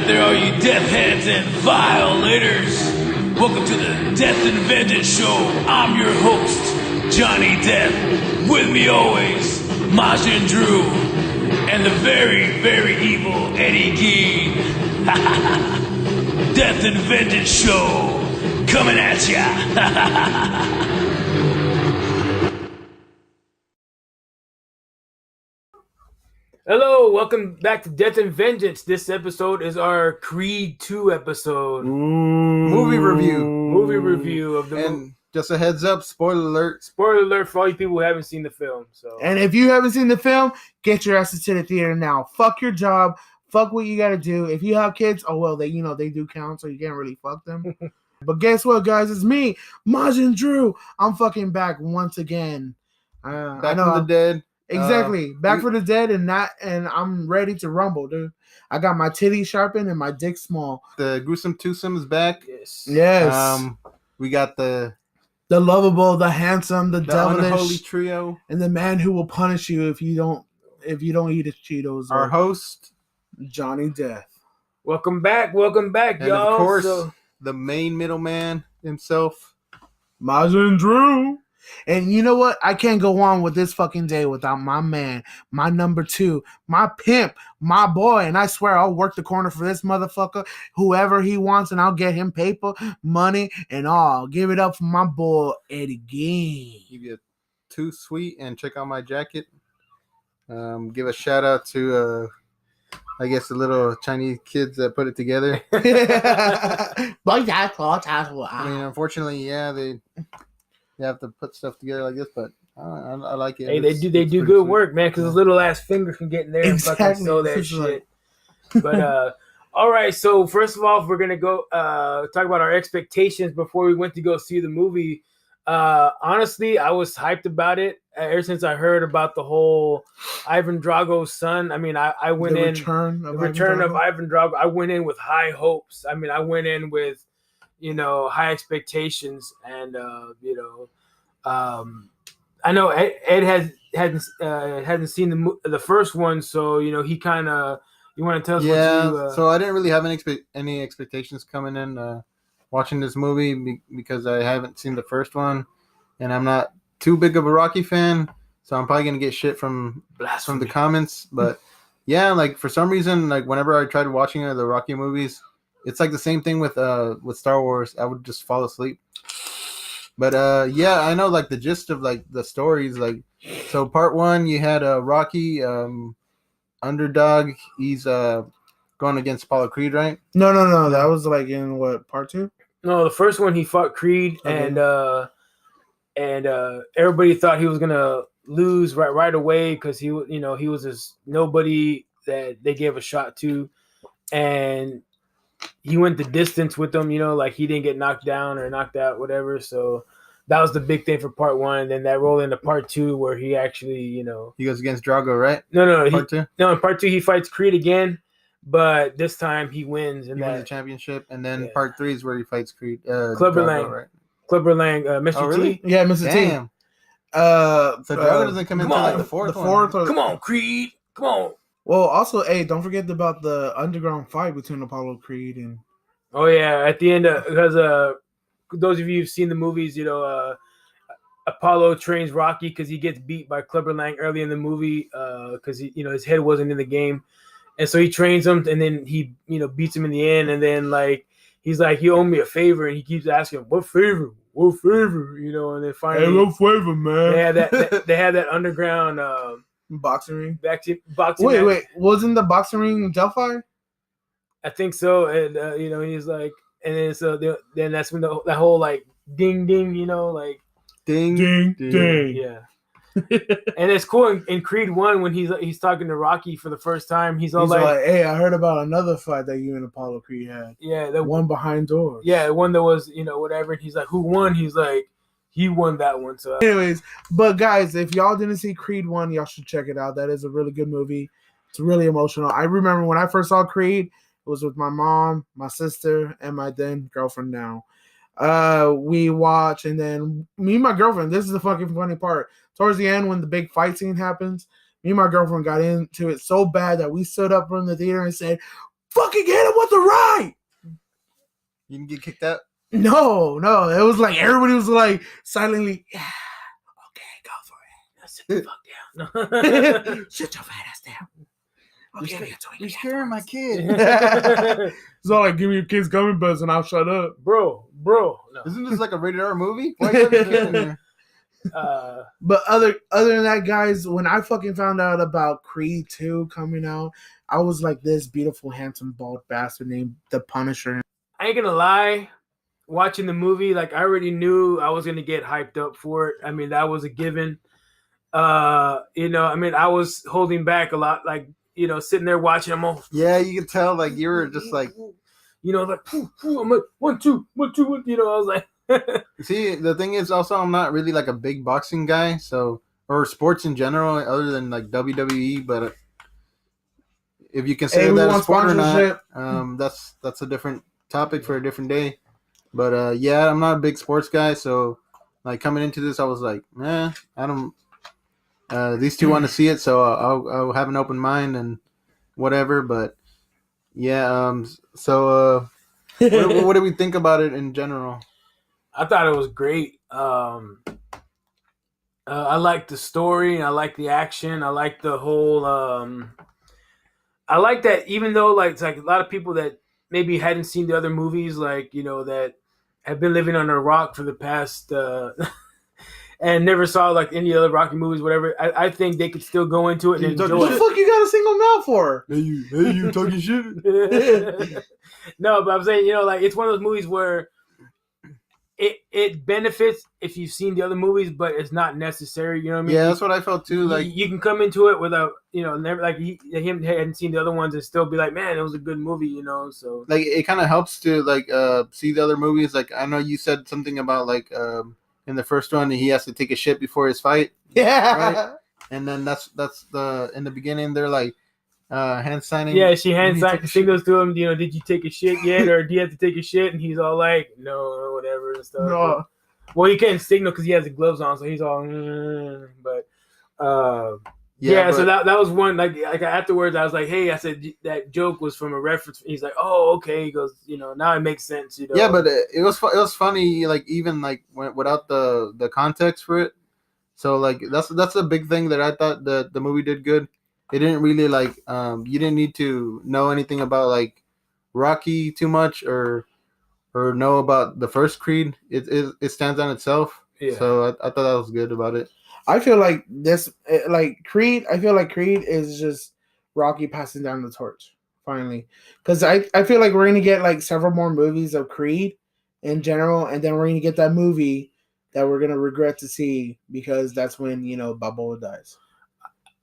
out there, all you death heads and violators. Welcome to the Deth-N-Vengeance show. I'm your host, Jonny Deth. With me always, Majin Drew. And the very, very evil Eddie Gein. Deth-N-Vengeance show. Coming at ya. Hello, welcome back to Deth-N-Vengeance. This episode is our Creed 2 episode. Movie review of the movie. And just a heads up, spoiler alert. Spoiler alert for all you people who haven't seen the film. So, and if you haven't seen the film, get your asses to the theater now. Fuck your job. Fuck what you gotta do. If you have kids, oh well, they do count, so you can't really fuck them. But guess what, guys? It's me, Majin Drew. I'm fucking back once again. Back from the dead. Exactly. Back for the dead and I'm ready to rumble, dude. I got my titties sharpened and my dick small. The gruesome twosome is back. Yes. We got the lovable, the handsome, the devilish, unholy trio, and the man who will punish you if you don't eat his Cheetos. Our host, Jonny Deth. Welcome back, and y'all. Of course, the main middleman himself, Majin Drew. And you know what? I can't go on with this fucking day without my man, my number two, my pimp, my boy. And I swear I'll work the corner for this motherfucker, whoever he wants, and I'll get him paper, money, and all. Give it up for my boy, Eddie Gein. Give you too sweet, and check out my jacket. Give a shout out to, I guess, the little Chinese kids that put it together. I mean, unfortunately, yeah, they have to put stuff together like this, but I like it. Hey, they do good work, man, because his little ass finger can get in there and fucking sew that shit. But all right, so first of all, we're gonna go talk about our expectations before we went to go see the movie. Honestly, I was hyped about it ever since I heard about the whole Ivan Drago's son. I mean, I went in the return of Ivan Drago. I went in with high hopes. I mean, I went in with high expectations, and I know Ed hadn't seen the first one, so he kind of. You want to tell us? Yeah, so I didn't really have any expectations coming in watching this movie because I haven't seen the first one, and I'm not too big of a Rocky fan, so I'm probably gonna get shit from the comments. But yeah, like for some reason, like whenever I tried watching the Rocky movies. It's like the same thing with Star Wars. I would just fall asleep. But yeah, I know like the gist of like the stories. Like, so part one, you had Rocky, underdog. He's going against Apollo Creed, right? No. That was like in what, part two? No, the first one he fought Creed, okay. and everybody thought he was gonna lose right away because he was this nobody that they gave a shot to, and he went the distance with them, like he didn't get knocked down or knocked out, whatever. So that was the big thing for part one. And then that rolled into part two where he actually, he goes against Drago, right? No. Part two? No, in part two he fights Creed again, but this time he wins. He wins the championship. And then part three is where he fights Creed. Clubber Drago, Lang. right? Clubber Lang, Mr. Oh, really? T. Yeah, Mr. Damn. T. So Drago doesn't come into like the fourth one. Come on, Creed. Come on. Well, also, hey, don't forget about the underground fight between Apollo Creed and. Oh yeah, at the end, because those of you who've seen the movies, Apollo trains Rocky because he gets beat by Clubber Lang early in the movie because his head wasn't in the game, and so he trains him, and then he beats him in the end, and then like he's like, "You owe me a favor," and he keeps asking, "What favor? What favor?" And then finally, hey, what favor, man? They had that underground boxing ring. Boxing. Wait, wasn't the boxing ring Delphi? I think so, and he's like, and then so then that's when that whole like ding ding, like ding, yeah. And it's cool in Creed 1 when he's talking to Rocky for the first time. He's like, "Hey, I heard about another fight that you and Apollo Creed had. Yeah, the one behind doors. Yeah, the one that was whatever." And he's like, "Who won?" He's like, "He won that one." So, anyways, but guys, if y'all didn't see Creed 1, y'all should check it out. That is a really good movie. It's really emotional. I remember when I first saw Creed. It was with my mom, my sister, and my then girlfriend now. We watch, and then me and my girlfriend, this is the fucking funny part. Towards the end, when the big fight scene happens, me and my girlfriend got into it so bad that we stood up from the theater and said, fucking hit him with the right. You didn't get kicked out? No. It was like everybody was like silently, yeah, okay, go for it. Now sit the fuck down. No. Shut your fat ass down. Okay, You're scaring my kid. It's all like, give me your kid's gummy bears and I'll shut up. Bro. No. Isn't this like a rated R movie? Why are you in here? But other than that, guys, when I fucking found out about Creed 2 coming out, I was like this beautiful, handsome, bald bastard named The Punisher. I ain't gonna lie, watching the movie, like I already knew I was gonna get hyped up for it. I mean, that was a given. I was holding back a lot, like, sitting there watching them all. Yeah, you could tell, like, you were just like, like, I'm like, 1, 2, 1, 2, 1, I was like. See, the thing is also I'm not really like a big boxing guy, or sports in general, other than like WWE. But if you consider that a sport or not, that's a different topic for a different day. But yeah, I'm not a big sports guy, so like coming into this, I was like, I don't. These two want to see it, so I'll have an open mind and whatever. But yeah, so what do we think about it in general? I thought it was great. I like the story. I like the action. I like the whole. I like that even though like it's like a lot of people that maybe hadn't seen the other movies, like that have been living under a rock for the past and never saw like any other Rocky movies, whatever. I think they could still go into it and enjoy it. What the fuck you got a single mouth for? Hey, you talking shit? No, but I'm saying like it's one of those movies where. It benefits if you've seen the other movies, but it's not necessary. You know what I mean? Yeah, that's what I felt too. Like you can come into it without, never like him hadn't seen the other ones and still be like, man, it was a good movie. So like it kind of helps to like see the other movies. Like I know you said something about like in the first one he has to take a shit before his fight. Yeah, right? And then that's the in the beginning they're like hand signing. Yeah, she hand signals to him. Did you take a shit yet, or do you have to take a shit? And he's all like, no, or whatever and stuff. No. Well, he can't signal because he has the gloves on, so he's all. But yeah. So that was one. Like afterwards, I was like, hey, I said that joke was from a reference. He's like, oh, okay. He goes, now it makes sense. Yeah, but it was funny. Like even like without the context for it. So like that's a big thing that I thought the movie did good. It didn't really like you didn't need to know anything about like Rocky too much or know about the first Creed. It stands on itself. Yeah. So I thought that was good about it. I feel like Creed. I feel like Creed is just Rocky passing down the torch finally, because I feel like we're gonna get like several more movies of Creed in general, and then we're gonna get that movie that we're gonna regret to see because that's when Balboa dies.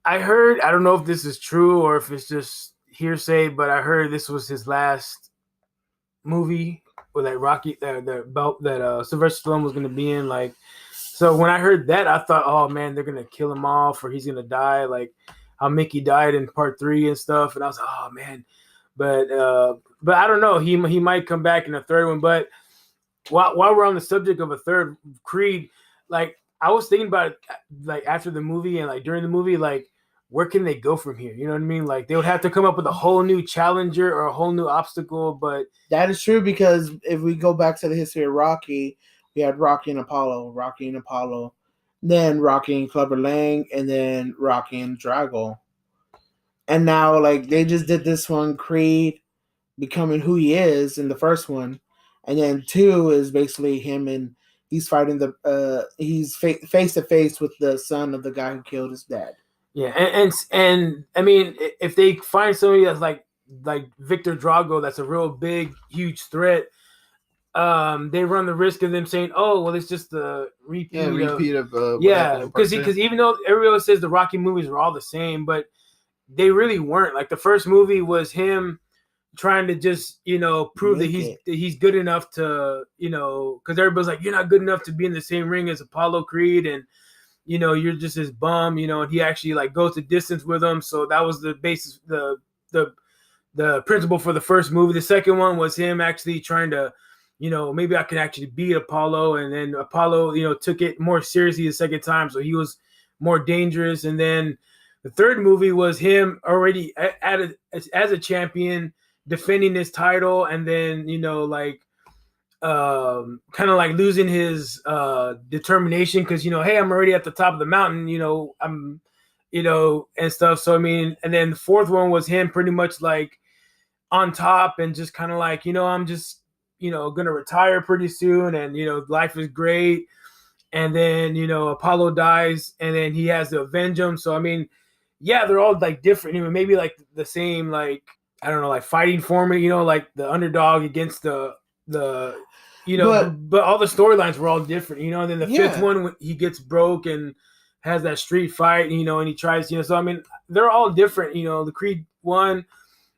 I heard, I don't know if this is true or if it's just hearsay, but I heard this was his last movie with that Rocky, the belt that Sylvester Stallone was going to be in. Like, so when I heard that, I thought, oh man, they're going to kill him off or he's going to die, like how Mickey died in part 3 and stuff. And I was like, oh man, but I don't know. He might come back in a third one. But while we're on the subject of a third Creed, like I was thinking about it, like after the movie and like during the movie, like where can they go from here? You know what I mean? Like they would have to come up with a whole new challenger or a whole new obstacle. But that is true because if we go back to the history of Rocky, we had Rocky and Apollo, then Rocky and Clubber Lang, and then Rocky and Drago. And now like they just did this one, Creed becoming who he is in the first one, and then 2 is basically him and he's fighting he's face to face with the son of the guy who killed his dad. Yeah, and I mean, if they find somebody that's like Victor Drago, that's a real big, huge threat, they run the risk of them saying, "Oh, well, it's just a repeat." Yeah, because even though everybody says the Rocky movies are all the same, but they really weren't. Like the first movie was him trying to just prove that he's good enough to because everybody's like, you're not good enough to be in the same ring as Apollo Creed, and you're just his bum, and he actually like goes the distance with him. So that was the basis, the principle for the first movie. The second one was him actually trying to, maybe I can actually beat Apollo, and then Apollo, took it more seriously the second time, so he was more dangerous. And then the third movie was him already as a champion, defending his title, and then like kind of like losing his determination because hey, I'm already at the top of the mountain, I'm and stuff. So I mean, and then the fourth one was him pretty much like on top and just kind of like I'm just gonna retire pretty soon, and life is great. And then Apollo dies, and then he has to avenge him. So I mean, yeah, they're all like different. Maybe like the same, like I don't know, like fighting formula. Like the underdog against the but all the storylines were all different. And then the fifth one, when he gets broke and has that street fight, and he tries. So I mean, they're all different. The Creed 1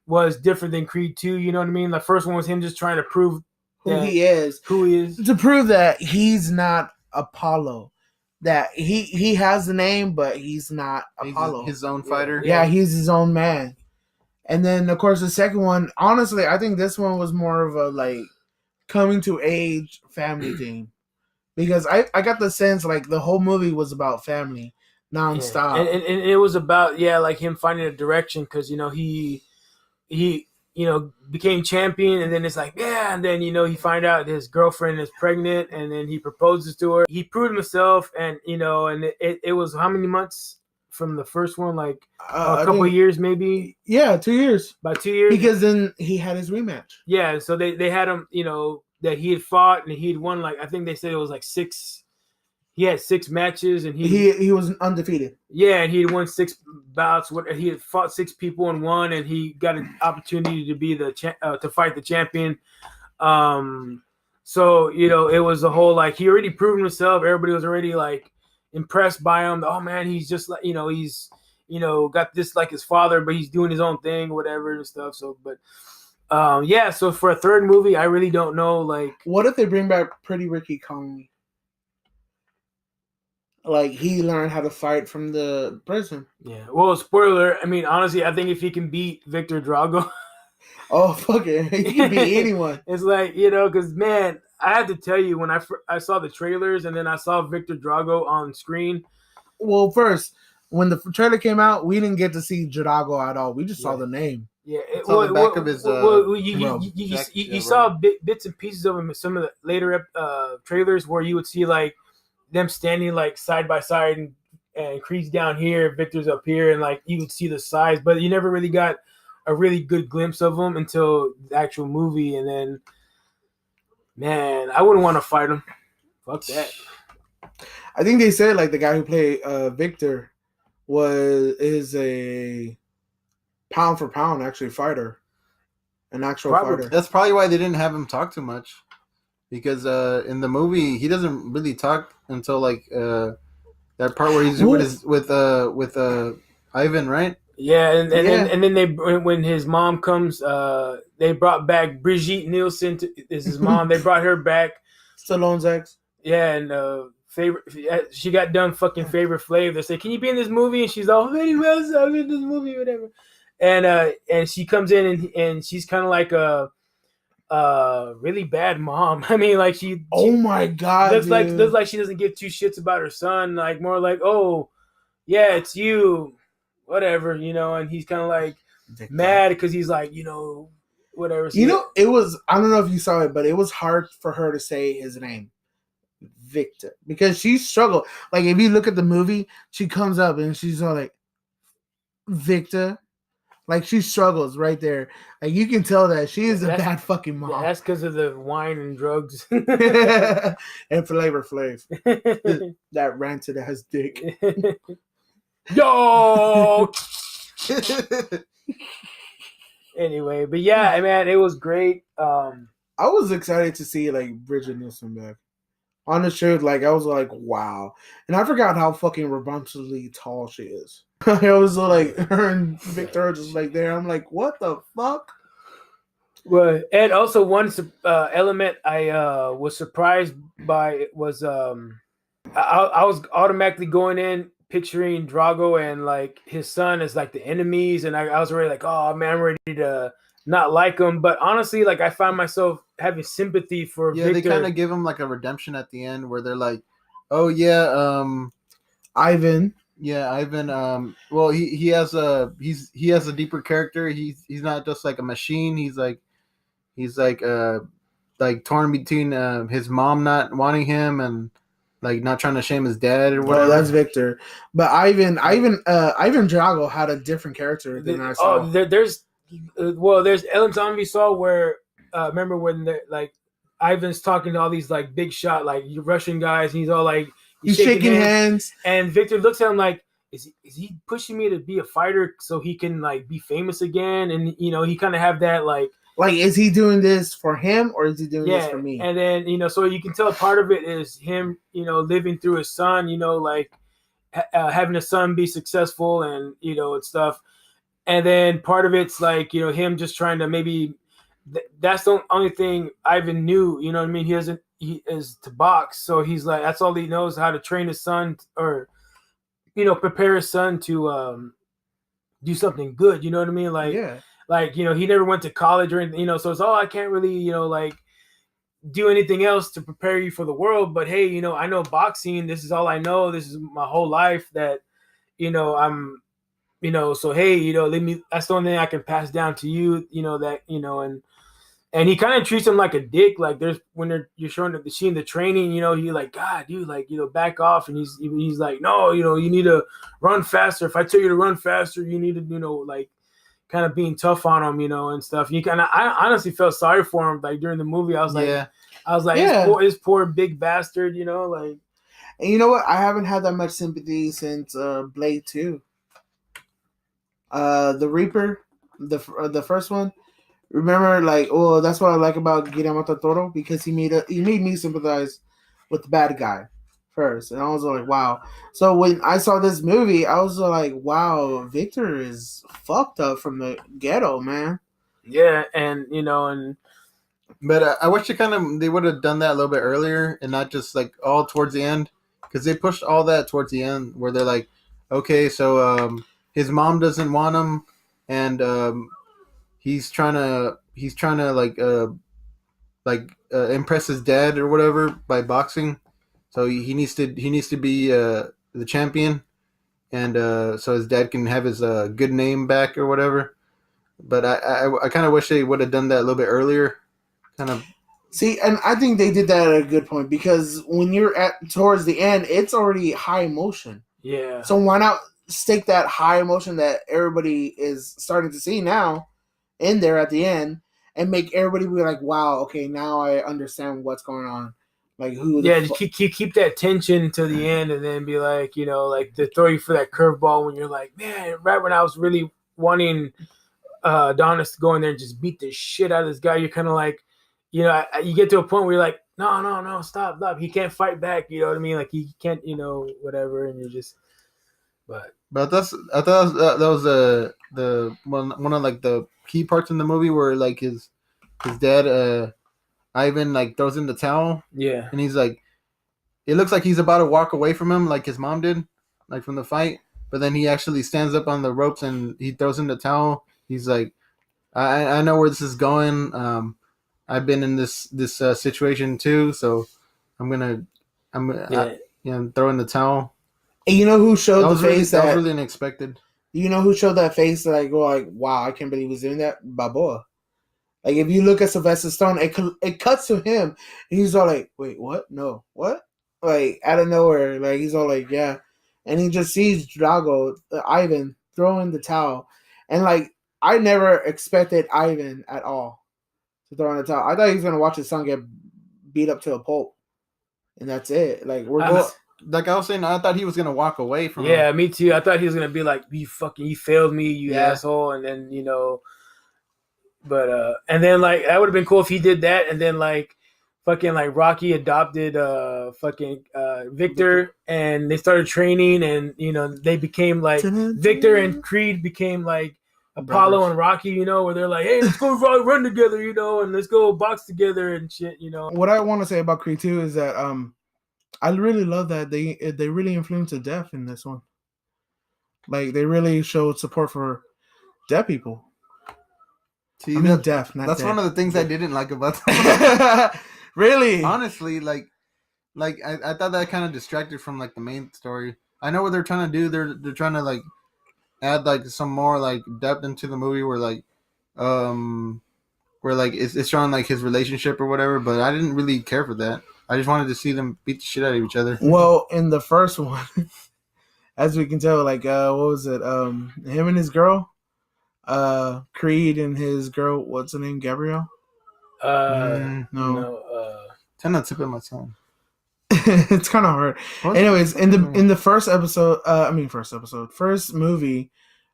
was different than Creed 2. You know what I mean? The first one was him just trying to prove who he is, to prove that he's not Apollo, that he has the name, but he's not Apollo. His own fighter. Yeah, he's his own man. And then of course the second one, honestly, I think this one was more of a like coming to age family thing, because I got the sense like the whole movie was about family nonstop, and it was about like him finding a direction, because he became champion, and then it's like, and then he find out his girlfriend is pregnant, and then he proposes to her. He proved himself, and and it was how many months from the first one, like a couple of years maybe. 2 years. About 2 years, because then he had his rematch. Yeah, so they had him, that he had fought, and he had won, like I think they said it was like 6. He had 6 matches, and he was undefeated. Yeah, and he had won 6 bouts. He had fought 6 people and won, and he got an opportunity to be to fight the champion. So it was a whole like he already proven himself. Everybody was already like impressed by him. Oh man, he's just like he's got this like his father, but he's doing his own thing, whatever and stuff. So, but so for a third movie, I really don't know. Like, what if they bring back Pretty Ricky Conley? Like, he learned how to fight from the prison. Yeah. Well, spoiler. I mean, honestly, I think if he can beat Victor Drago. Oh, fuck it. He can beat anyone. It's like, because, man, I had to tell you, when I saw the trailers and then I saw Victor Drago on screen. Well, first, when the trailer came out, we didn't get to see Drago at all. We just saw the name. Yeah. The back of his you saw bits and pieces of him in some of the later trailers where you would see, like, them standing like side by side, and Creed's down here, Victor's up here, and like you would see the size, but you never really got a really good glimpse of him until the actual movie. And then, man, I wouldn't want to fight him. Fuck that. I think they said like the guy who played Victor is a pound for pound actually fighter, an actual fighter. That's probably why they didn't have him talk too much. Because in the movie he doesn't really talk until like that part where he's with Ivan, right? Yeah, and then they, when his mom comes, they brought back Brigitte Nielsen is his mom. They brought her back. Stallone's ex. Yeah, and she got done fucking Favorite Flav. They say, "Can you be in this movie?" And she's all, "Very well, so I'm in this movie, whatever." And she comes in and she's kind of like a really bad mom. I mean, like she oh my god, looks like she doesn't give 2 shits about her son. Like more like, oh yeah, it's you, whatever, and he's kind of like mad because he's like, whatever. So it was, I don't know if you saw it, but it was hard for her to say his name, Victor, because she struggled. Like if you look at the movie, she comes up and she's all like, Victor. Like, she struggles right there. Like, you can tell that she is a bad fucking mom. Yeah, that's because of the wine and drugs. And Flavor Flav. That ranted ass dick. Yo! Anyway, but yeah, man, it was great. I was excited to see, like, Bridget Nielsen back. On the show, like, I was like, wow. And I forgot how fucking rambunctiously tall she is. I was like, her and Victor are just like there. I'm like, what the fuck? Well, and also one element I was surprised by was I was automatically going in picturing Drago and like his son as like the enemies, and I was already like, oh man, I'm ready to not like him. But honestly, like I found myself having sympathy for Victor. They kind of give him like a redemption at the end where they're like, oh yeah, Ivan. Yeah, Ivan. Well, he has a deeper character. He's not just like a machine. He's like torn between his mom not wanting him and like not trying to shame his dad or whatever. Oh, that's Victor. But Ivan Drago had a different character than I saw. There's Ellen Zombie saw where remember when like Ivan's talking to all these like big shot like Russian guys and he's all like he's shaking hands and Victor looks at him like is he pushing me to be a fighter so he can like be famous again and he kind of have that like is he doing this for him or is he doing this for me? And then so you can tell part of it is him living through his son like having a son be successful and and stuff. And then part of it's like, him just trying to maybe that's the only thing Ivan knew, you know what I mean? He is to box. So he's like, that's all he knows, how to train his son or, prepare his son to do something good. You know what I mean? Like, yeah. Like, he never went to college or anything, so it's I can't really, like do anything else to prepare you for the world. But hey, I know boxing. This is all I know. This is my whole life that, I'm so hey, that's the only thing I can pass down to you, and he kind of treats him like a dick. Like there's when you're showing the training, he like, God, dude, like, back off. And he's like, no, you need to run faster. If I tell you to run faster, you need to, like kind of being tough on him, and stuff. I honestly felt sorry for him. Like during the movie, I was like, this poor big bastard, like. And you know what? I haven't had that much sympathy since Blade 2. The Reaper, the first one. Remember, like, that's what I like about Guillermo del Toro because he made me sympathize with the bad guy first, and I was like, wow. So when I saw this movie, I was like, wow, Victor is fucked up from the ghetto, man. Yeah, and But I wish they would have done that a little bit earlier and not just like all towards the end, because they pushed all that towards the end where they're like, okay, so his mom doesn't want him, and he's trying to impress his dad or whatever by boxing, so he needs to be the champion, and so his dad can have his good name back or whatever. But I kind of wish they would have done that a little bit earlier. Kind of. See, and I think they did that at a good point because when you're towards the end, it's already high emotion. Yeah. So why not stick that high emotion that everybody is starting to see now in there at the end and make everybody be like, wow, okay, now I understand what's going on. Like keep that tension to the end and then be like, like to throw you for that curveball when you're like, man, right when I was really wanting Adonis to go in there and just beat the shit out of this guy, you're kind of like, you get to a point where you're like, no, stop. He can't fight back. You know what I mean? Like he can't, whatever. And you're just, but I thought that was the one of like the key parts in the movie where like his dad, Ivan, like throws in the towel. Yeah. And he's like, it looks like he's about to walk away from him, like his mom did, like from the fight. But then he actually stands up on the ropes and he throws in the towel. He's like, I know where this is going. I've been in this situation too, so I'm gonna throw in the towel. And you know who showed the face that was really unexpected. You know who showed that face that I go like, wow, I can't believe he's doing that? Balboa. Like if you look at Sylvester Stallone, it cuts to him, and he's all like, wait, what? No, what? Like out of nowhere, like he's all like, yeah, and he just sees Drago, Ivan, throwing the towel, and like I never expected Ivan at all to throw in the towel. I thought he was gonna watch his son get beat up to a pulp, and that's it. Like like I was saying, I thought he was gonna walk away from. Yeah, me too. I thought he was gonna be like, you failed me, you asshole, and then but and then like that would have been cool if he did that, and then like fucking like Rocky adopted Victor, and they started training, and they became like Victor and Creed became like Apollo brothers. And Rocky, where they're like, hey, let's go run together, and let's go box together and shit, What I want to say about Creed 2 is that I really love that they really influenced the deaf in this one. Like they really showed support for deaf people. See, deaf, not that's deaf. One of the things I didn't like about the Really? Honestly, like I thought that kind of distracted from like the main story. I know what they're trying to do. They're trying to like add like some more like depth into the movie where like it's showing like his relationship or whatever. But I didn't really care for that. I just wanted to see them beat the shit out of each other. Well, in the first one, as we can tell, like what was it? Him and his girl, Creed and his girl. What's her name? Gabrielle. No. Try not to tip my tongue. It's kind of hard. Anyways, in the first movie,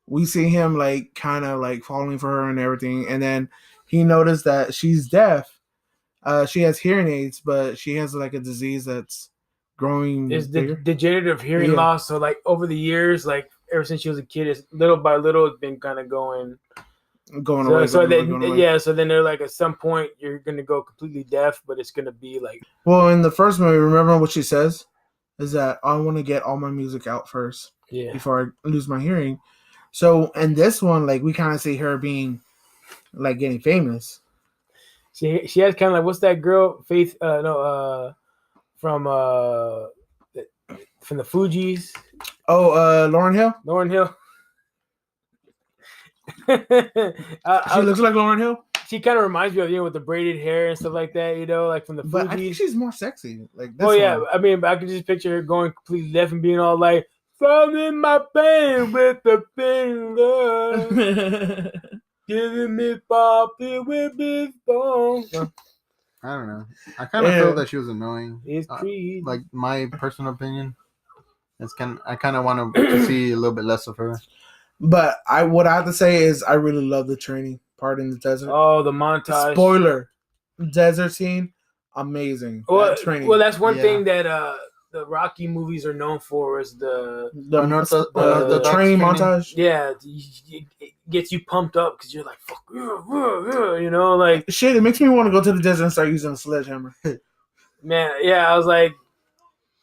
we see him like kind of like falling for her and everything, and then he noticed that she's deaf. She has hearing aids, but she has like a disease that's growing. It's the degenerative hearing loss. So like over the years, like ever since she was a kid, it's little by little it's been kind of going away. So then they're like at some point you're gonna go completely deaf, but it's gonna be like. Well, in the first movie, remember what she says is that I want to get all my music out first, before I lose my hearing. So in this one, like we kind of see her being like getting famous. She has kind of like, what's that girl? Faith? From the Fugees. Oh, Lauryn Hill. Lauryn Hill. She looks like Lauryn Hill. She kind of reminds me of with the braided hair and stuff like that, like from the Fugees. But I think she's more sexy. Like this one. I mean, I could just picture her going completely deaf and being all like, "Fall in my pain with the finger." Giving me poppy with his bone. I don't know. I kind of felt that she was annoying. It's Creed. Like my personal opinion, I kind of want to see a little bit less of her. But what I have to say is I really love the training part in the desert. Oh, the montage. Spoiler, desert scene, amazing. Well, training. Well, that's one thing that the Rocky movies are known for is the training montage. Yeah, it gets you pumped up because you're like, fuck, like shit. It makes me want to go to the desert and start using a sledgehammer. Man, yeah, I was like,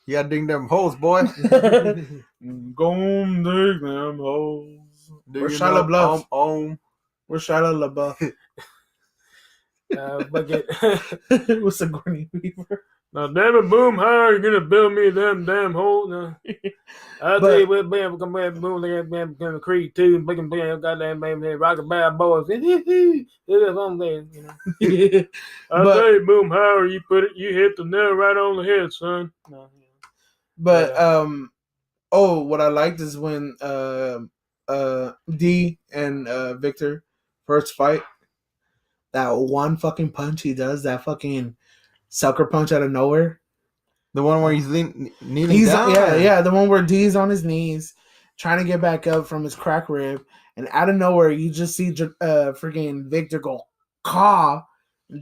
you gotta dig them holes, boy. Go dig them holes. Where's Shia LaBeouf? Where's Shia LaBeouf? What's the Sigourney Weaver? Now, damn it, boom, how are you gonna build me them damn hole? No. I'll tell you what, bam, come back, boom, damn Creed 2, bam, goddamn, rockin' bad boys. I'll tell you, boom, how you hit the nail right on the head, son. No, but what I liked is when D and Victor first fight, that one fucking punch he does, that fucking sucker punch out of nowhere. The one where he's kneeling down? Yeah, the one where D's on his knees, trying to get back up from his crack rib, and out of nowhere, you just see freaking Victor go caw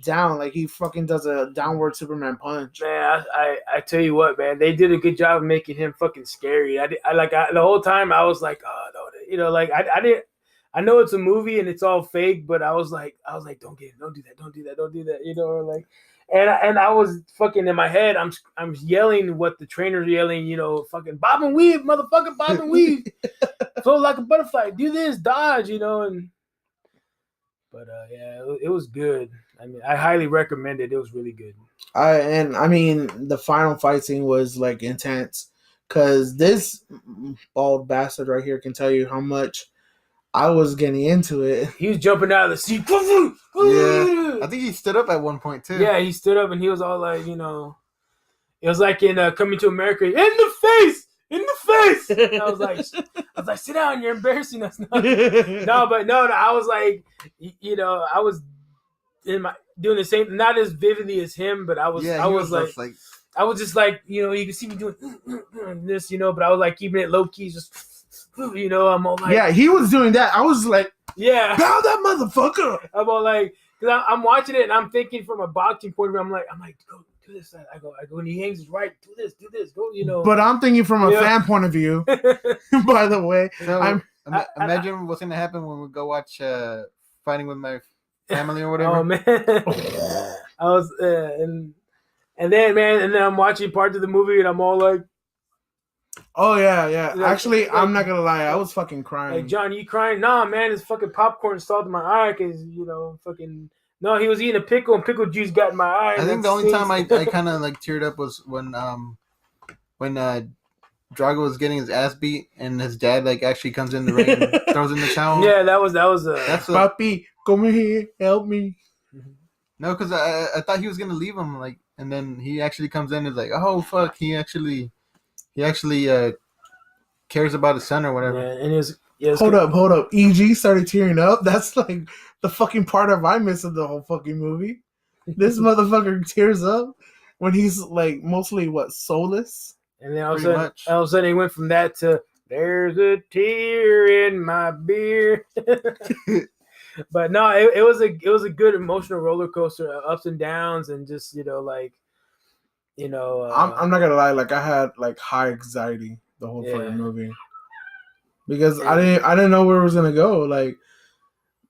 down like he fucking does a downward Superman punch. Man, I tell you what, man, they did a good job of making him fucking scary. I the whole time I was like, oh no, like I didn't. I know it's a movie and it's all fake, but I was like, don't do that, like. And I was fucking in my head. I'm yelling what the trainer's yelling. Fucking bob and weave, motherfucker, bob and weave, flow like a butterfly. Do this, dodge, and. But it was good. I mean, I highly recommend it. It was really good. I mean, the final fight scene was like intense because this bald bastard right here can tell you how much I was getting into it. He was jumping out of the seat. Yeah, I think he stood up at one point too. Yeah, he stood up and he was all like, it was like in Coming to America, in the face. And I was like, sit down, you're embarrassing us. No, I was like, I was doing the same, not as vividly as him, but I was just like, you can see me doing this, but I was like keeping it low key, just. I'm all like, yeah, he was doing that. I was like, yeah, bow that motherfucker. I'm all like, because I'm watching it and I'm thinking from a boxing point of view. I'm like, go do this. I go when he hangs his right, do this, go, But I'm thinking from a fan point of view. By the way, so, imagine what's gonna happen when we go watch Fighting with My Family or whatever. Oh man, I was and then I'm watching parts of the movie and I'm all like. Oh yeah. Actually, I'm not gonna lie, I was fucking crying. Like, John, you crying? Nah, man, it's fucking popcorn salt in my eye because fucking. No, he was eating a pickle and pickle juice got in my eye. I think the only time I kind of like teared up was when Drago was getting his ass beat, and his dad like actually comes in the ring and throws in the towel. Yeah, that was That's Papi, come here, help me. No, because I thought he was gonna leave him, like, and then he actually comes in and is like, oh fuck, he actually cares about his son or whatever. Yeah, and his hold up. EG started tearing up. That's like the fucking part of I miss of the whole fucking movie. This motherfucker tears up when he's like mostly soulless. And then all of a sudden he went from that to there's a tear in my beer. But no, it was a good emotional roller coaster, ups and downs, and just I'm not gonna lie, like I had like high anxiety the whole fucking movie because I didn't know where it was gonna go. Like,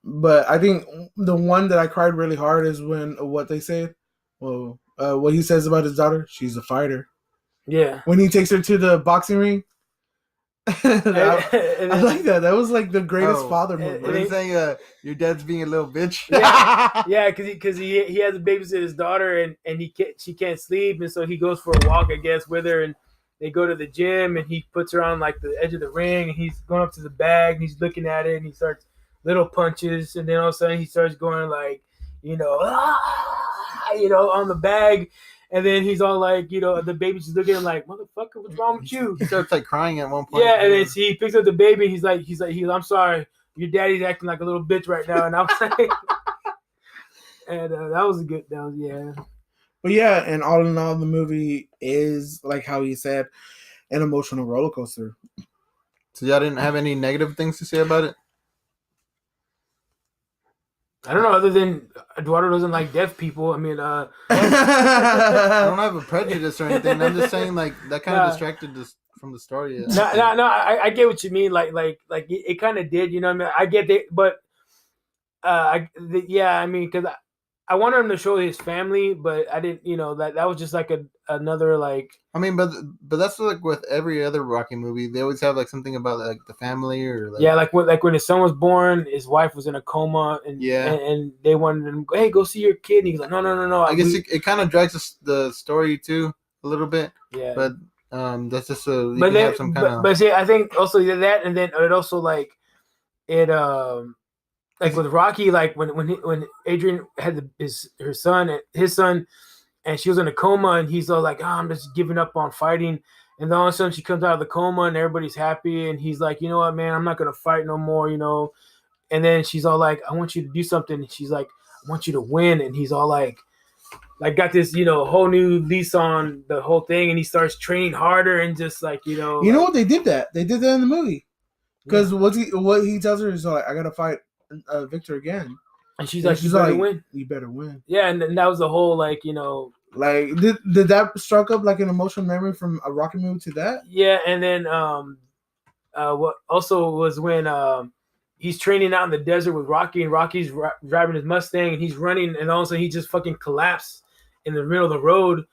but I think the one that I cried really hard is when what they said. Well, what he says about his daughter, she's a fighter. Yeah. When he takes her to the boxing ring. I like that. That was like the greatest father movie. What are you saying? Your dad's being a little bitch. Yeah, because he has to babysit his daughter and she can't sleep, and so he goes for a walk, I guess, with her, and they go to the gym, and he puts her on like the edge of the ring, and he's going up to the bag, and he's looking at it, and he starts little punches, and then all of a sudden he starts going like, on the bag. And then he's all like, the baby's just looking at him like, motherfucker, what's wrong with you? He starts like crying at one point. Yeah, and then he picks up the baby. And he's like, I'm sorry, your daddy's acting like a little bitch right now. And I was like, and that was a good, yeah. But yeah, and all in all, the movie is like how he said, an emotional roller coaster. So y'all didn't have any negative things to say about it? I don't know, other than Eduardo doesn't like deaf people. I mean, I don't have a prejudice or anything. I'm just saying, like, that kind of distracted us from the story. No, I get what you mean. Like it kind of did. You know what I mean? I get it, but I mean, because I wanted him to show his family, but I didn't. That was just like another like. I mean, but that's like with every other Rocky movie, they always have like something about like the family or like when his son was born, his wife was in a coma, and they wanted him, hey, go see your kid, and he's like, no. I guess it kind of drags the story too a little bit. Yeah, but that's just so you can have some kind of. But see, I think also that, and then it also like it like with Rocky, like when Adrian had his son, and she was in a coma, and he's all like, I'm just giving up on fighting. And then all of a sudden she comes out of the coma and everybody's happy. And he's like, you know what, man, I'm not going to fight no more, And then she's all like, I want you to do something. And she's like, I want you to win. And he's all like got this, whole new lease on the whole thing. And he starts training harder and just like, know what? They did that in the movie. Because what he tells her is like, I got to fight Victor again. And she's like, you better win. You better win. Yeah, and that was the whole like, like did that struck up like an emotional memory from a Rocky movie to that? Yeah, and then what also was when he's training out in the desert with Rocky, and Rocky's driving his Mustang, and he's running, and all of a sudden he just fucking collapsed in the middle of the road,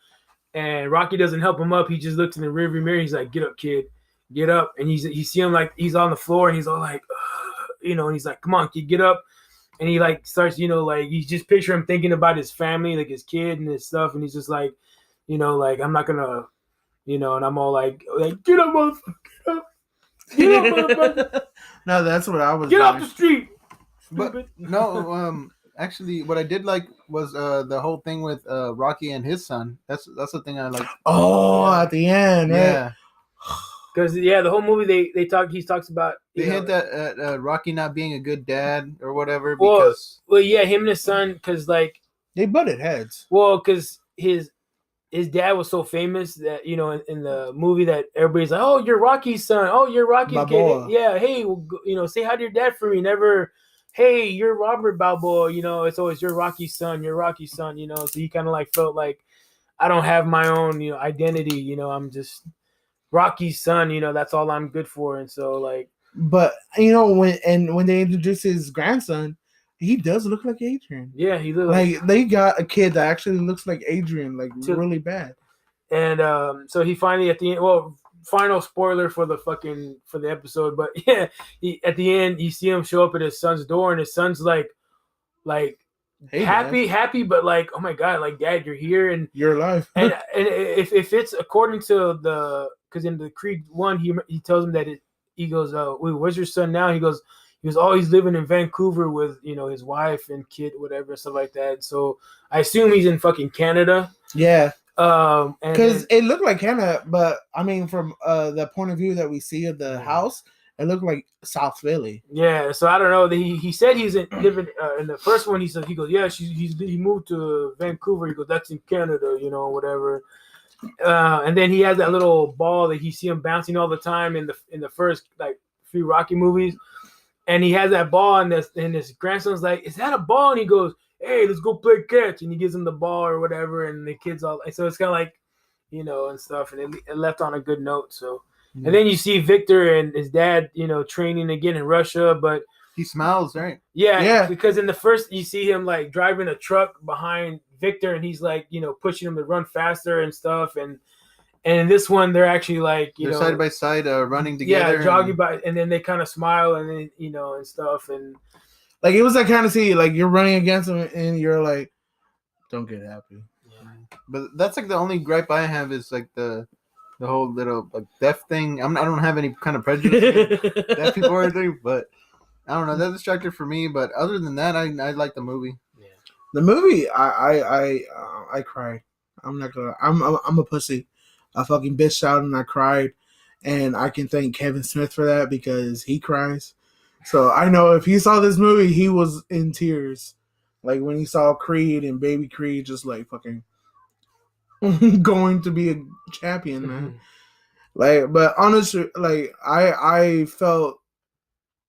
and Rocky doesn't help him up. He just looks in the rearview mirror. He's like, "Get up, kid, get up!" And you see him like he's on the floor, and he's all like, and he's like, "Come on, kid, get up." And he like starts, like you just picture him thinking about his family, like his kid and his stuff, and he's just like, like I'm not gonna, and I'm all like get up, motherfucker, get up, motherfucker. No, that's what I was. Get off the street. But no, actually, what I did like was the whole thing with Rocky and his son. That's the thing I like. Oh, at the end, right? Yeah. Because the whole movie he talks about they hint at Rocky not being a good dad or whatever. Well, him and his son, because like they butted heads. Well, because his dad was so famous that in the movie that everybody's like, oh, you're Rocky's son. Oh, you're Rocky's kid. Yeah, hey, say hi to your dad for me. Never, hey, you're Robert Balboa. It's always you're Rocky's son. You're Rocky's son. So he kind of like felt like I don't have my own identity. I'm just Rocky's son, that's all I'm good for. And so like, but when they introduce his grandson, he does look like Adrian. Yeah, he looks like they got a kid that actually looks like Adrian, like really bad. And so he finally at the end, final spoiler for the episode, but yeah, at the end you see him show up at his son's door, and his son's like hey, happy, but like, oh my god, like, Dad, you're here and you're alive. and if it's according to because in the Creed 1, he tells him that he goes, wait, where's your son now? He goes, oh, he's living in Vancouver with, his wife and kid, whatever, stuff like that. So I assume he's in fucking Canada. Yeah. Because it looked like Canada, but I mean, from the point of view that we see of the house, it looked like South Philly. Yeah, so I don't know. He said he's living in the first one. He goes, yeah, he moved to Vancouver. He goes, that's in Canada, whatever. And then he has that little ball that you see him bouncing all the time in the first like few Rocky movies, and he has that ball, and his grandson's like, is that a ball? And he goes, hey, let's go play catch, and he gives him the ball or whatever, and the kids all so it's kind of like, and stuff, and it left on a good note. So, and then you see Victor and his dad, training again in Russia, but he smiles, right? Yeah, because in the first you see him like driving a truck behind Victor, and he's like, pushing him to run faster and stuff, and in this one they're actually like, they're side by side, running together, jogging by, and then they kind of smile, and then and stuff, and like it was that kind of scene, like you're running against him, and you're like, don't get happy. Yeah. But that's like the only gripe I have is like the whole little like deaf thing. I don't have any kind of prejudice deaf people or anything, but I don't know, that distracted for me. But other than that, I like the movie. Yeah. The movie, I cried. I'm not gonna. I'm a pussy. I fucking bitched out and I cried, and I can thank Kevin Smith for that because he cries. So I know if he saw this movie, he was in tears, like when he saw Creed and Baby Creed, just like fucking going to be a champion, man. Like, but honestly, like I felt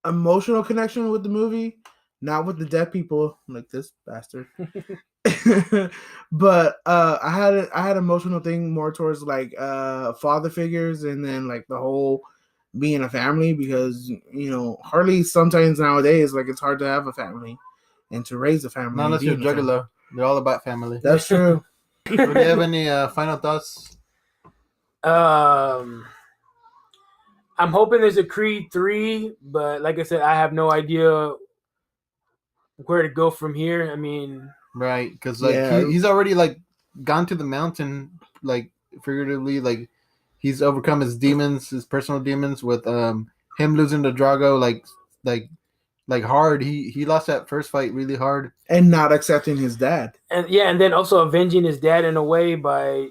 emotional connection with the movie, not with the deaf people like this bastard. But I had emotional thing more towards like father figures, and then like the whole being a family, because hardly sometimes nowadays like it's hard to have a family and to raise a family. Not unless you're a juggalo. They're all about family. That's true. Do you have any final thoughts? I'm hoping there's a Creed 3, but like I said, I have no idea where to go from here. I mean, right, because like he's already like gone to the mountain, like figuratively, like he's overcome his demons, his personal demons, with him losing to Drago, like hard. He lost that first fight really hard, and not accepting his dad, and then also avenging his dad in a way by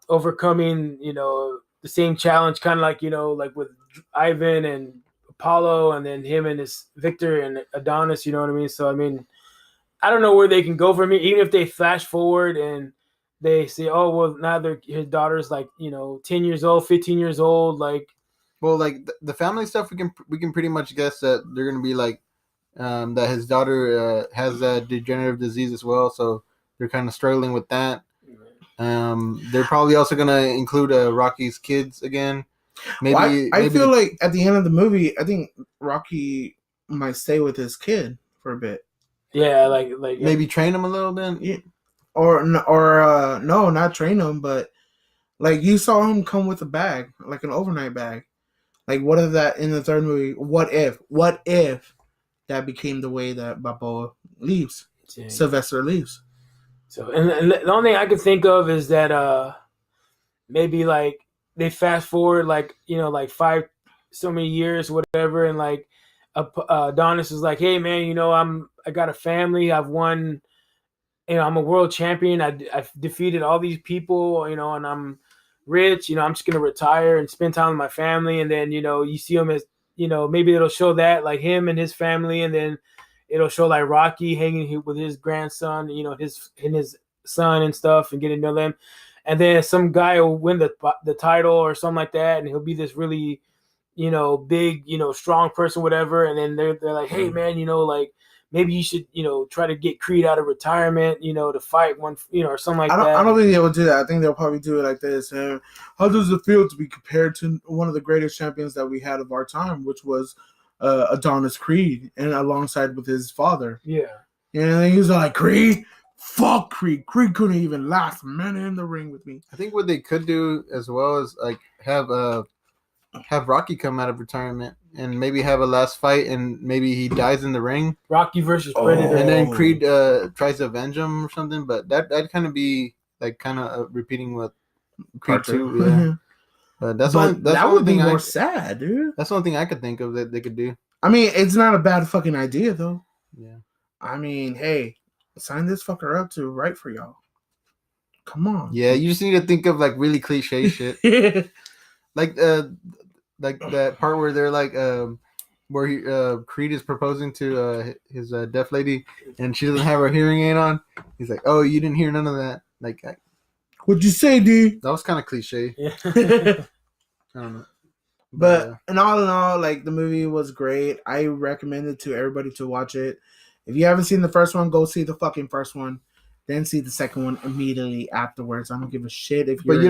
overcoming the same challenge, kind of like like with Ivan and Apollo, and then him and his Victor and Adonis. You know what I mean? So I mean, I don't know where they can go from here. Even if they flash forward and they say, oh well, now his daughter's like 10 years old, 15 years old, like. Well, like the family stuff, we can pretty much guess that they're gonna be like that his daughter has a degenerative disease as well, so they're kind of struggling with that. They're probably also gonna include Rocky's kids again. Maybe I feel like at the end of the movie, I think Rocky might stay with his kid for a bit. Yeah, like maybe train him a little bit. Yeah. Or no, not train him, but like you saw him come with a bag, like an overnight bag. Like, what if that in the third movie? What if that became the way that Balboa leaves? Dang. Sylvester leaves. So, and the only thing I could think of is that maybe like they fast forward like like 5 so many years, whatever, and like Adonis is like, hey man, I got a family, I've won, I'm a world champion, I've defeated all these people, and I'm rich, I'm just gonna retire and spend time with my family. And then you see him as maybe it'll show that like him and his family, and then it'll show like Rocky hanging with his grandson, his son and stuff, and getting to know them. And then some guy will win the title or something like that, and he'll be this really big strong person, whatever. And then they're like, hey man, like maybe you should, try to get Creed out of retirement, to fight one, or something like that. I don't think they will do that. I think they'll probably do it like this. How does it feel to be compared to one of the greatest champions that we had of our time, which was Adonis Creed, and alongside with his father? Yeah. And he was like, Creed? Fuck Creed. Creed couldn't even last a minute in the ring with me. I think what they could do as well is like have Rocky come out of retirement and maybe have a last fight, and maybe he dies in the ring. Rocky versus Predator. And then Creed tries to avenge him or something. But that'd kind of be like repeating what Creed 2. Yeah. That would be more sad, dude. That's the only thing I could think of that they could do. I mean, it's not a bad fucking idea, though. Yeah. I mean, hey, sign this fucker up to write for y'all. Come on. Yeah, you just need to think of like really cliche shit. like that part where they're like where he Creed is proposing to his deaf lady and she doesn't have her hearing aid on. He's like, "Oh, you didn't hear none of that." Like, what'd you say, D? That was kind of cliche. Yeah. I don't know. But in all, like the movie was great. I recommend it to everybody to watch it. If you haven't seen the first one, go see the fucking first one. Then see the second one immediately afterwards. I don't give a shit if you. But you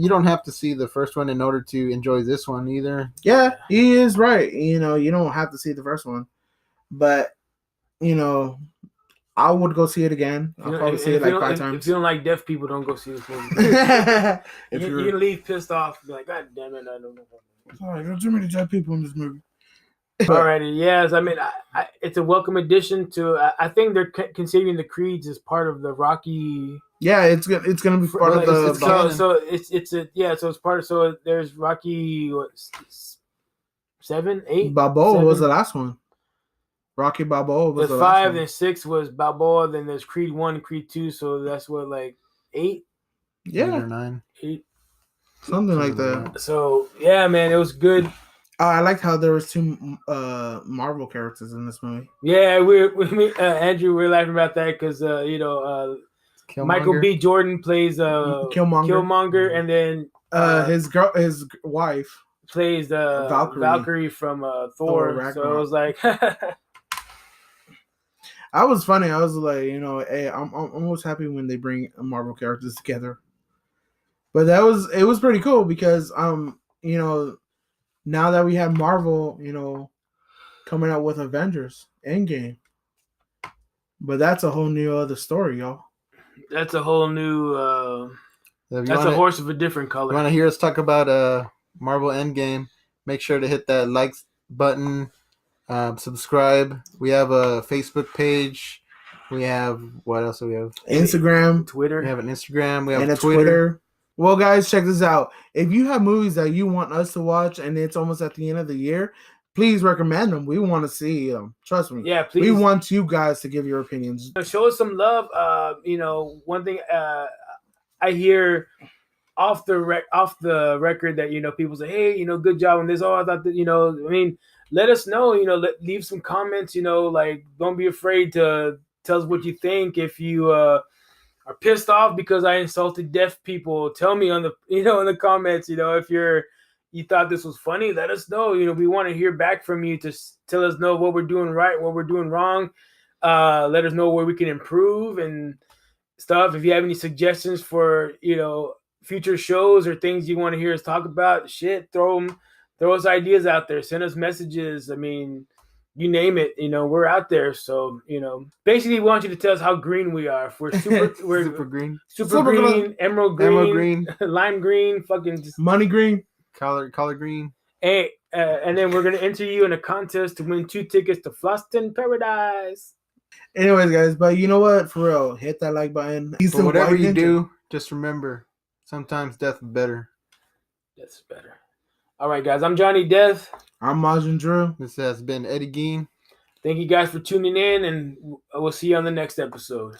don't have to see the first one in order to enjoy this one either. Yeah, he is right. You know, you don't have to see the first one, but you know, I would go see it again. I'll probably see it like 5 times. If you don't like deaf people, don't go see this movie. you leave pissed off, be like, God damn it, I don't know. Sorry, there's too many deaf people in this movie. Alrighty, yes. I mean, it's a welcome addition to. I think they're considering the Creeds as part of the Rocky. Yeah, it's gonna be part of the. So it's part of. So there's Rocky 7, 8. Balboa 7? Was the last one. Rocky Balboa was the 5 last one. and 6 was Balboa. Then there's Creed 1 and Creed 2. So that's what, like 8. Yeah, 8 or 9. 8. Something like that. So yeah, man, it was good. I liked how there was 2 Marvel characters in this movie. Yeah, Andrew, we're laughing about that because Michael B. Jordan plays Killmonger, and then his wife plays Valkyrie from Thor. So it was like, I was funny. I was like, hey, I'm almost happy when they bring Marvel characters together. But it was pretty cool because now that we have Marvel, coming out with Avengers Endgame. But that's a whole new other story, y'all. That's a whole new that's a horse of a different color. You want to hear us talk about Marvel Endgame? Make sure to hit that like button, subscribe. We have a Facebook page. We have, what else do we have? Instagram, Twitter. We have an Instagram. We have a Twitter. Well, guys, check this out. If you have movies that you want us to watch and it's almost at the end of the year, please recommend them. We want to see them. Trust me. Yeah, please. We want you guys to give your opinions. Show us some love. One thing I hear off the record that people say, hey, good job on this. Oh, I thought that let us know. Leave some comments. Like, don't be afraid to tell us what you think. If you are pissed off because I insulted deaf people, tell me in the comments. If you thought this was funny, let us know. We want to hear back from you to tell us know what we're doing right, what we're doing wrong. Let us know where we can improve and stuff. If you have any suggestions for future shows or things you want to hear us talk about, throw us ideas out there. Send us messages. I mean, you name it, we're out there. So, basically we want you to tell us how green we are. If we're super green, super green, emerald green, lime green, fucking money green, color green. Hey, and then we're going to enter you in a contest to win 2 tickets to Floston Paradise. Anyways, guys, but you know what? For real, hit that like button. For whatever you do, just remember, sometimes death is better. Death's better. All right, guys, I'm Jonny Deth. I'm Majin Drew. This has been Eddie Gein. Thank you guys for tuning in, and we'll see you on the next episode.